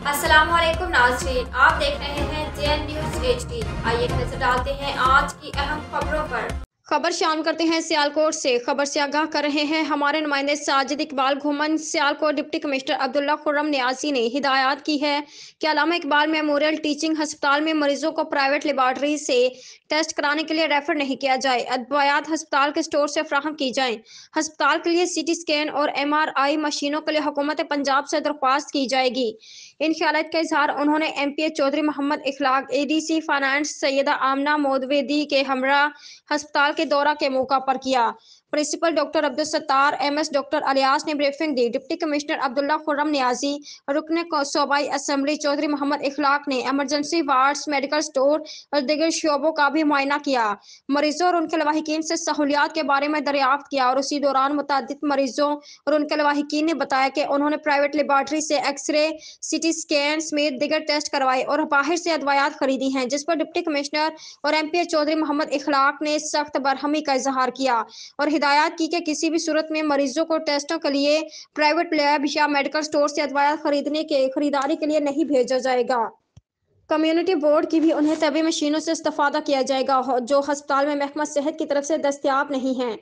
अस्सलाम वालेकुम नाज़रीन, आप देख रहे हैं JN न्यूज़ HD। आइए नजर डालते हैं आज की अहम खबरों पर। खबर शामिल करते हैं सियालकोट से। खबर से आगाह कर रहे हैं हमारे नुमाइंदे साजिद इकबाल घुमन। सियालकोट डिप्टी कमिश्नर अब्दुल्ला खुर्रम नियाज़ी ने हिदायत की है कि अल्लामा इकबाल मेमोरियल टीचिंग हस्पताल में मरीजों को प्राइवेट लेबॉर्ट्री से टेस्ट कराने के लिए रेफर नहीं किया जाए। अद्वियात हस्पताल के स्टोर से फ्राहम की जाएं। हस्पताल के लिए CT स्कैन और MRI मशीनों के लिए हुकूमत पंजाब से दरख्वास्त की जाएगी। इन ख्यालात का इजहार उन्होंने MPH Chaudhry Mohammad Ikhlaq, ADC finance Syeda Amna Medvedi के हमरा हस्पताल के दौरा के मौका पर किया। Principal doctor Abdul Sattar, MS doctor Ilyas ने ब्रीफिंग दी। डिप्टी कमिश्नर अब्दुल्ला खुर्रम नियाज़ी, रुकन सूबाई असम्बली चौधरी मोहम्मद इखलाक ने इमरजेंसी वार्ड्स, मेडिकल स्टोर और दीगर शोबों का भी मुआयना किया। मरीजों और उनके लवाहिकीन से सहूलियात के बारे में दरियाफ्त किया और उसी दौरान मुतअद्दिद मरीजों और उनके लवाहिकीन ने बताया कि उन्होंने प्राइवेट लेबॉर्ट्री से एक्सरे, CT स्कैन समेत दीगर टेस्ट करवाए और बाहर से अद्वियात खरीदी हैं, जिस पर डिप्टी कमिश्नर और MPH चौधरी मोहम्मद इखलाक ने सख्त बरहमी का इजहार किया और हिदायत की कि किसी भी सूरत में मरीजों को टेस्टों के लिए प्राइवेट लैब या मेडिकल स्टोर से अद्वियात खरीदारी के लिए नहीं भेजा जाएगा। कम्युनिटी बोर्ड की भी उन्हें तबी मशीनों से इस्तेफादा किया जाएगा जो हस्पताल में महकमा सेहत की तरफ से दस्तयाब नहीं हैं।